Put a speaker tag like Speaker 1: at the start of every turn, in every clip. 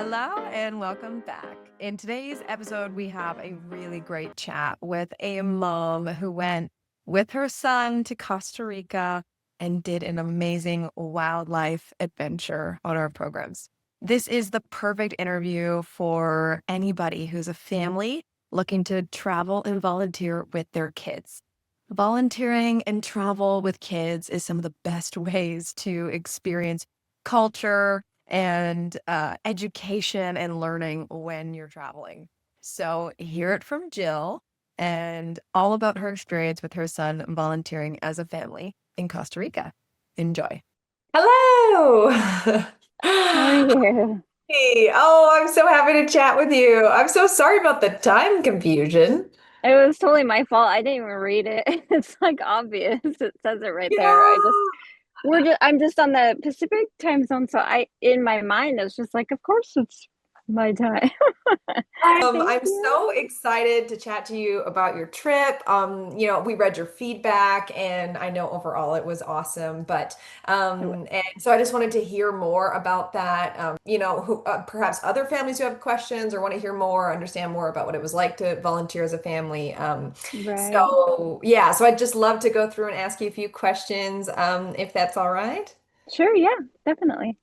Speaker 1: Hello and welcome back. In today's episode, we have a really great chat with a mom who went with her son to Costa Rica and did an amazing wildlife adventure on our programs. This is the perfect interview for anybody who's a family looking to travel and volunteer with their kids. Volunteering and travel with kids is some of the best ways to experience culture and education and learning when you're traveling. So, hear it from Jill and all about her experience with her son volunteering as a family in Costa Rica. Enjoy.
Speaker 2: Hello.
Speaker 3: How are you?
Speaker 2: Hey, I'm so happy to chat with you. I'm so sorry about the time confusion.
Speaker 3: It was totally my fault. I didn't even read it. It's like obvious. It says it right there.
Speaker 2: Yeah.
Speaker 3: I'm just on the Pacific time zone, so in my mind it's just like, of course it's my time. Thank
Speaker 2: I'm
Speaker 3: you.
Speaker 2: so excited to chat to you about your trip. We read your feedback and I know overall it was awesome, but and so I just wanted to hear more about that. Perhaps other families who have questions or want to hear more, understand more about what it was like to volunteer as a family.
Speaker 3: Right.
Speaker 2: So I'd just love to go through and ask you a few questions, if that's all right.
Speaker 3: Sure, yeah, definitely.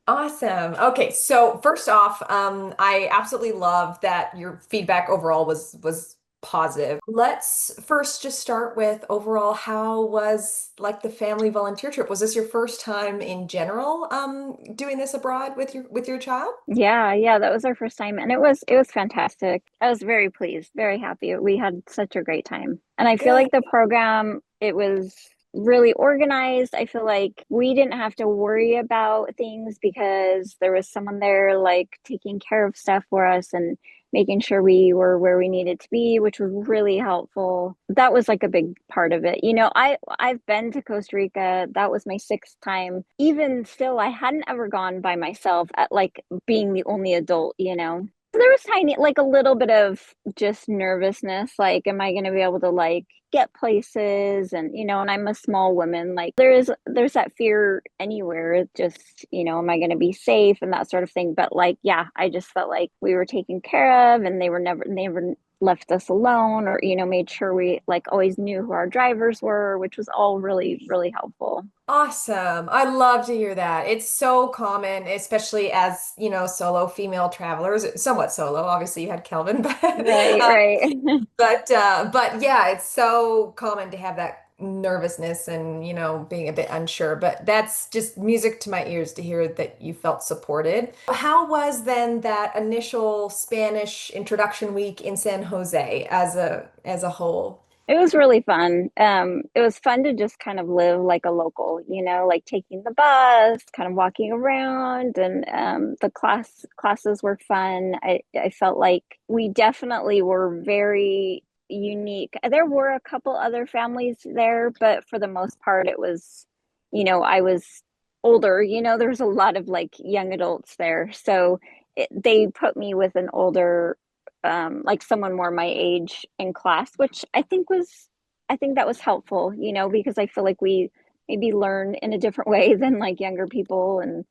Speaker 2: Awesome. Okay, so first off, I absolutely love that your feedback overall was positive. Let's first just start with overall, how was like the family volunteer trip? Was this your first time in general, doing this abroad with your child?
Speaker 3: Yeah, that was our first time and it was fantastic. I was very pleased, very happy. We had such a great time. And I feel
Speaker 2: Good.
Speaker 3: like the program, it was really organized. I feel like we didn't have to worry about things because there was someone there like taking care of stuff for us and making sure we were where we needed to be, which was really helpful. That was like a big part of it. I've been to Costa Rica. That was my sixth time. Even still, I hadn't ever gone by myself at like being the only adult. There was tiny, like a little bit of just nervousness. Like, am I going to be able to like get places? And I'm a small woman. Like, there's that fear anywhere. It just, am I going to be safe and that sort of thing. But like, yeah, I just felt like we were taken care of, and they never left us alone, or made sure we like always knew who our drivers were, which was all really, really helpful.
Speaker 2: Awesome. I love to hear that. It's so common, especially as, solo female travelers, somewhat solo. Obviously, you had Kelvin, but
Speaker 3: Right, right.
Speaker 2: but yeah, it's so common to have that nervousness and, being a bit unsure. But that's just music to my ears to hear that you felt supported. How was then that initial Spanish introduction week in San Jose as a whole?
Speaker 3: It was really fun. It was fun to just kind of live like a local, like taking the bus, kind of walking around, and the classes were fun. I felt like we definitely were very unique. There were a couple other families there, but for the most part, it was, I was older. There was a lot of like young adults there, so they put me with an older like someone more my age in class, which I think that was helpful, because I feel like we maybe learn in a different way than like younger people, and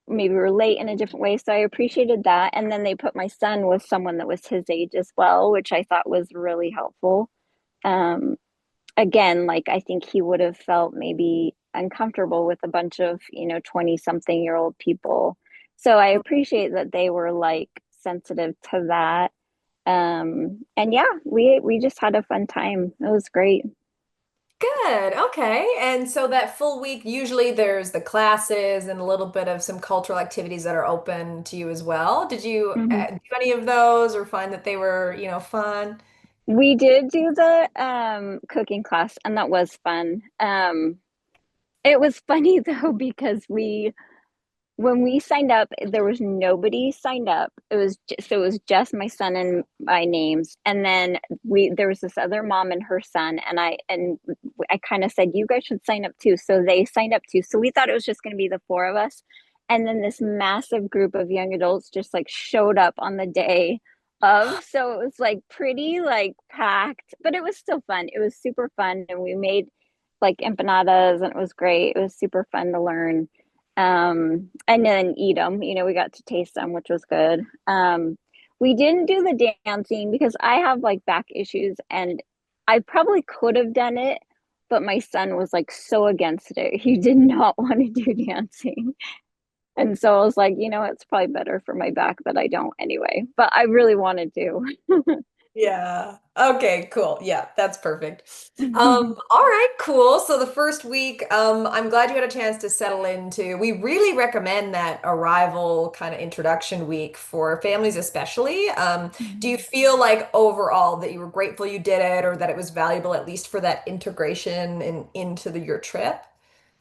Speaker 3: maybe relate in a different way. So I appreciated that. And then they put my son with someone that was his age as well, which I thought was really helpful. Um, Again, like I think he would have felt maybe uncomfortable with a bunch of, 20 something year old people. So I appreciate that they were like sensitive to that. And yeah, we just had a fun time. It was great.
Speaker 2: Good. Okay. And so that full week, usually there's the classes and a little bit of some cultural activities that are open to you as well. Did you
Speaker 3: Mhm.
Speaker 2: do any of those or find that they were, fun?
Speaker 3: We did do the cooking class, and that was fun. It was funny though because we when we signed up, there was nobody signed up. So it was just my son and my names, and then we there was this other mom and her son, and I kind of said, you guys should sign up too. So they signed up too. So we thought it was just going to be the four of us, and then this massive group of young adults just like showed up on the day of. So it was like pretty like packed, but it was still fun. It was super fun, and we made like empanadas, and it was great. It was super fun to learn. And then eat them. We got to taste them, which was good. We didn't do the dancing because I have like back issues, and I probably could have done it, but my son was like so against it. He did not want to do dancing. And so I was like, it's probably better for my back that I don't anyway. But I really wanted to.
Speaker 2: Yeah. Okay, cool. Yeah, that's perfect. All right, cool. So the first week, I'm glad you had a chance to settle into. We really recommend that arrival kind of introduction week for families especially. Do you feel like overall that you were grateful you did it or that it was valuable at least for that integration into your trip?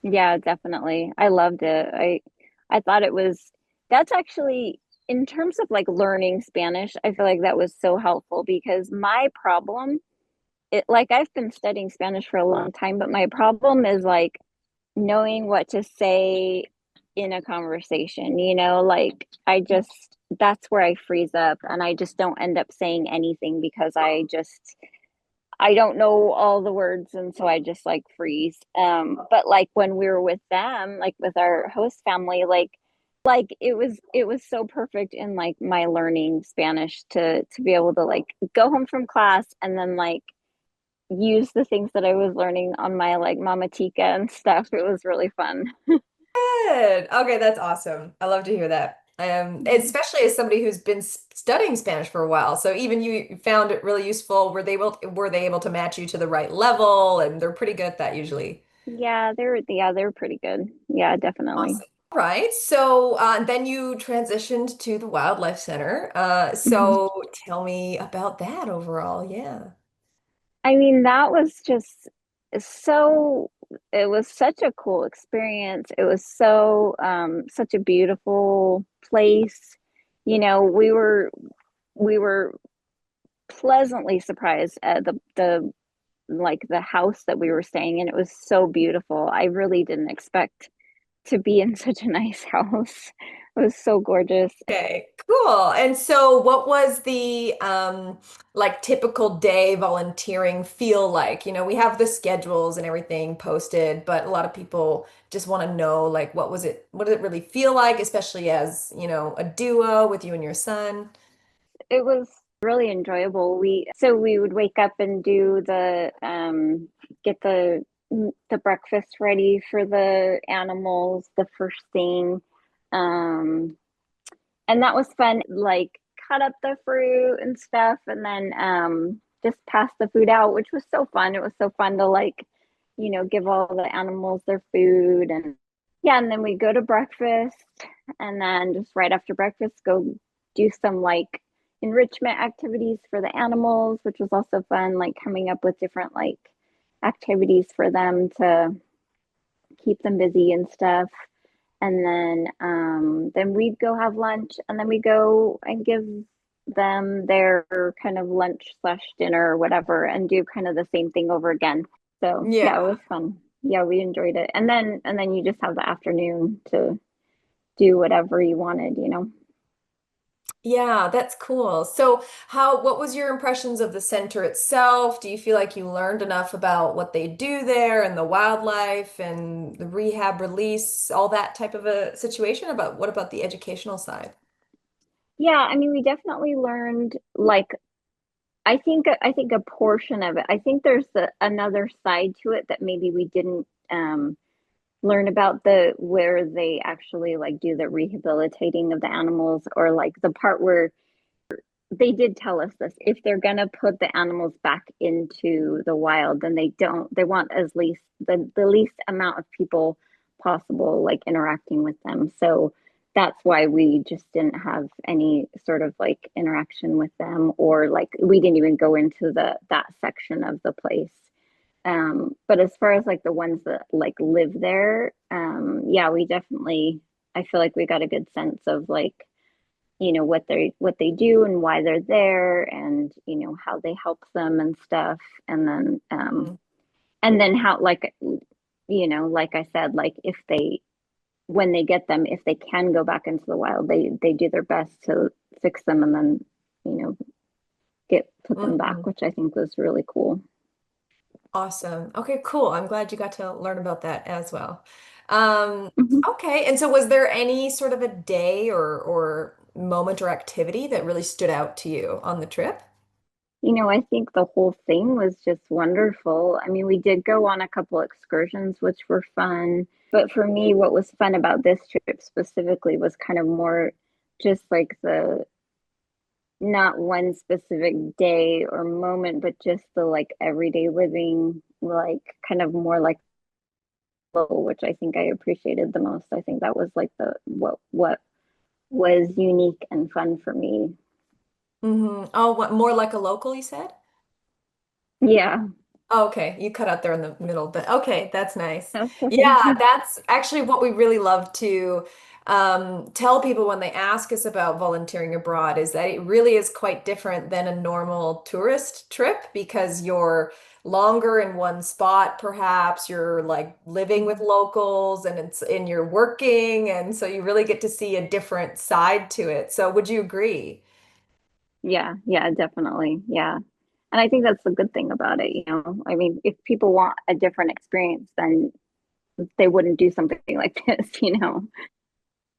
Speaker 3: Yeah, definitely. I loved it. I thought it was that's actually in terms of like learning Spanish, I feel like that was so helpful because my problem, like I've been studying Spanish for a long time, but my problem is like knowing what to say in a conversation, like I just that's where I freeze up and I just don't end up saying anything because I don't know all the words and so I just like freeze. But like when we were with them, like with our host family, like it was so perfect in like my learning Spanish to be able to like go home from class and then like use the things that I was learning on my like Mama Tica and stuff. It was really fun.
Speaker 2: Good. Okay, that's awesome. I love to hear that. Especially as somebody who's been studying Spanish for a while. So even you found it really useful. Were they able to match you to the right level? And they're pretty good at that usually.
Speaker 3: Yeah, they're pretty good. Yeah, definitely.
Speaker 2: Awesome. All right. So then you transitioned to the Wildlife Center. So tell me about that overall. Yeah.
Speaker 3: I mean, that was just so, it was such a cool experience. It was such a beautiful place. We were pleasantly surprised at the like the house that we were staying in. It was so beautiful. I really didn't expect to be in such a nice house. It was so gorgeous.
Speaker 2: Okay, cool. And so what was the like typical day volunteering feel like? We have the schedules and everything posted, but a lot of people just want to know like what did it really feel like, especially as, a duo with you and your son?
Speaker 3: It was really enjoyable. We would wake up and do get the breakfast ready for the animals the first thing. Um and that was fun, like cut up the fruit and stuff and then just pass the food out, which was so fun. It was so fun to like, give all the animals their food and yeah, and then we go to breakfast and then just right after breakfast go do some like enrichment activities for the animals, which was also fun, like coming up with different like activities for them to keep them busy and stuff. And then we'd go have lunch and then we go and give them their kind of lunch slash dinner or whatever and do kind of the same thing over again. So yeah, it
Speaker 2: Yeah.
Speaker 3: was fun. Yeah, we enjoyed it. And then you just have the afternoon to do whatever you wanted.
Speaker 2: Yeah, that's cool. So what was your impressions of the center itself? Do you feel like you learned enough about what they do there and the wildlife and the rehab release, all that type of a situation? What about the educational side?
Speaker 3: Yeah, I mean we definitely learned like I think a portion of it. I think there's another side to it that maybe we didn't learn about the where they actually like do the rehabilitating of the animals or like the part where they did tell us this if they're going to put the animals back into the wild then they want as least the least amount of people possible like interacting with them, so that's why we just didn't have any sort of like interaction with them or like we didn't even go into that section of the place. But as far as like the ones that like live there, yeah, we definitely I feel like we got a good sense of like what they do and why they're there and how they help them and stuff and then how like like I said, like if they when they get them, if they can go back into the wild, they do their best to fix them and then you know get put them back,
Speaker 2: Mhm.
Speaker 3: which I think was really cool.
Speaker 2: Awesome. Okay, cool. I'm glad you got to learn about that as well.
Speaker 3: Mhm.
Speaker 2: Okay. And so was there any sort of a day or moment or activity that really stood out to you on the trip?
Speaker 3: I think the whole thing was just wonderful. I mean, we did go on a couple excursions, which were fun. But for me, what was fun about this trip specifically was kind of more just like the not one specific day or moment, but just the like everyday living, like kind of more like local, which I think I appreciated the most. I think that was like the what was unique and fun for me.
Speaker 2: Oh, what more like a local, you said?
Speaker 3: Yeah,
Speaker 2: Oh, okay, you cut out there in the middle, but okay, that's nice.
Speaker 3: that's okay.
Speaker 2: Yeah, that's actually what we really love to tell people when they ask us about volunteering abroad is that it really is quite different than a normal tourist trip because you're longer in one spot, perhaps you're like living with locals and you're working, and so you really get to see a different side to it. So would you agree?
Speaker 3: Yeah, yeah, definitely. Yeah. And I think that's the good thing about it. I mean, if people want a different experience, then they wouldn't do something like this.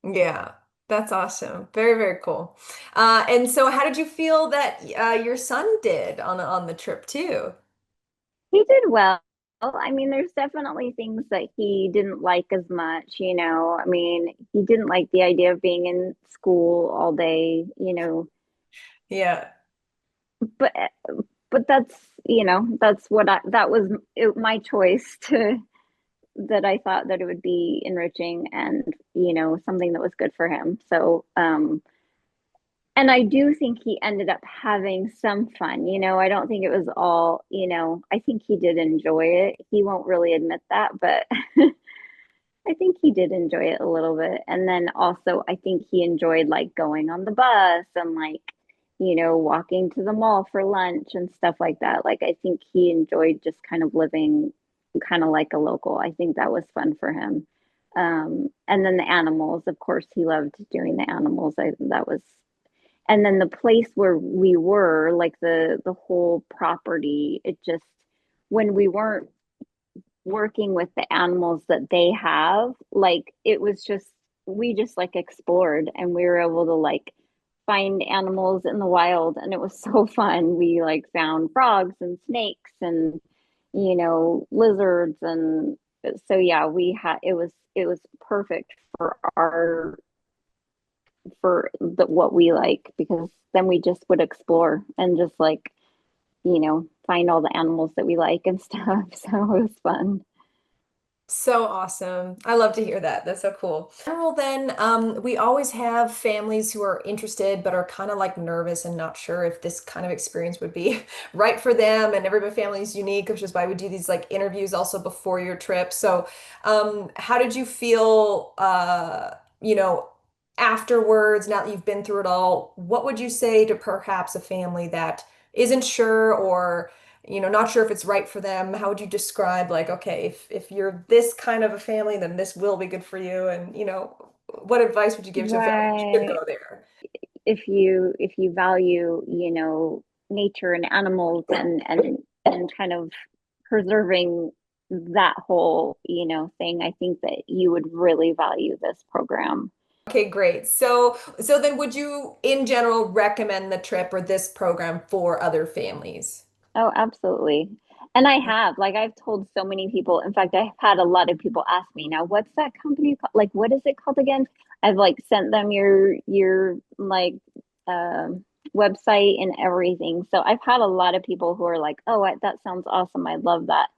Speaker 2: Yeah, that's awesome. Very, very cool. And so how did you feel that your son did on the trip too?
Speaker 3: He did well. I mean, there's definitely things that he didn't like as much. I mean, he didn't like the idea of being in school all day,
Speaker 2: Yeah.
Speaker 3: but that's what that was my choice to that I thought that it would be enriching and something that was good for him. So, and I do think he ended up having some fun. I don't think it was all, I think he did enjoy it. He won't really admit that, but I think he did enjoy it a little bit. And then also, I think he enjoyed like going on the bus and like, walking to the mall for lunch and stuff like that. Like, I think he enjoyed just kind of living kind of like a local. I think that was fun for him. And then the animals, of course, he loved doing the animals. That was, and then the place where we were, like the whole property, it just when we weren't working with the animals that they have, like it was just we just like explored and we were able to like find animals in the wild and it was so fun. We like found frogs and snakes and lizards and so yeah, we had it was perfect for our for what we like because then we just would explore and just like find all the animals that we like and stuff. So it was fun.
Speaker 2: So awesome. I love to hear that. That's so cool. In general, then, we always have families who are interested but are kind of like nervous and not sure if this kind of experience would be right for them. And every family is unique, which is why we do these like interviews also before your trip. So, how did you feel, afterwards, now that you've been through it all? What would you say to perhaps a family that isn't sure or not sure if it's right for them? How would you describe like, okay, if you're this kind of a family, then this will be good for you. And what advice would you give to a family who should
Speaker 3: Right.
Speaker 2: go there?
Speaker 3: If you value nature and animals and kind of preserving that whole thing, I think that you would really value this program.
Speaker 2: Okay, great. So then would you in general recommend the trip or this program for other families?
Speaker 3: Oh, absolutely. And I've told so many people. In fact, I've had a lot of people ask me, now, what's that company called? Like, what is it called again? I've like sent them your like um website and everything. So I've had a lot of people who are like, "Oh, that sounds awesome. I love that."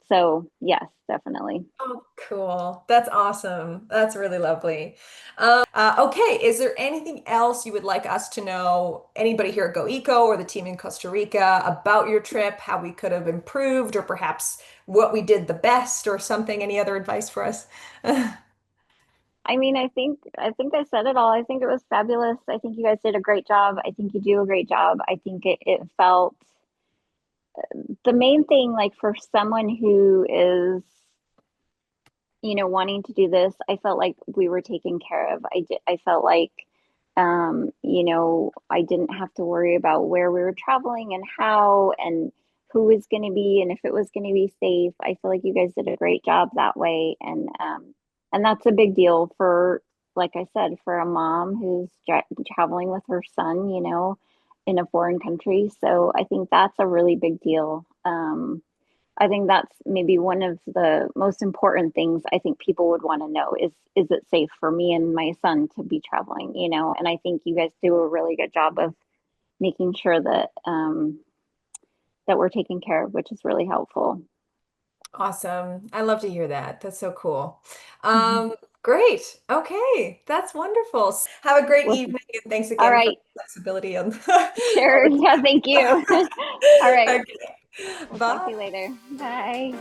Speaker 3: So yes, definitely.
Speaker 2: Oh, cool. That's awesome. That's really lovely. Okay, is there anything else you would like us to know, anybody here at GoEco or the team in Costa Rica, about your trip, how we could have improved, or perhaps what we did the best, or something? Any other advice for us?
Speaker 3: I mean, I think I said it all. I think it was fabulous. I think you guys did a great job. I think you do a great job. I think it felt the main thing, like for someone who is wanting to do this, I felt like we were taken care of. I felt like, I didn't have to worry about where we were traveling and how and who was going to be and if it was going to be safe. I feel like you guys did a great job that way, and that's a big deal for, like I said, for a mom who's traveling with her son, you know, in a foreign country. So I think that's a really big deal. I think that's maybe one of the most important things I think people would want to know is it safe for me and my son to be traveling, you know? And I think you guys do a really good job of making sure that that we're taken care of, which is really helpful.
Speaker 2: Awesome. I love to hear that. That's so cool.
Speaker 3: Mhm.
Speaker 2: Great. Okay. That's wonderful. Have a great
Speaker 3: Well,
Speaker 2: evening and thanks
Speaker 3: all
Speaker 2: again for
Speaker 3: right.
Speaker 2: the flexibility on,
Speaker 3: Sure.
Speaker 2: on
Speaker 3: Yeah, thank you.
Speaker 2: the
Speaker 3: All right.
Speaker 2: Okay.
Speaker 3: We'll talk to
Speaker 2: Bye.
Speaker 3: you later. Bye.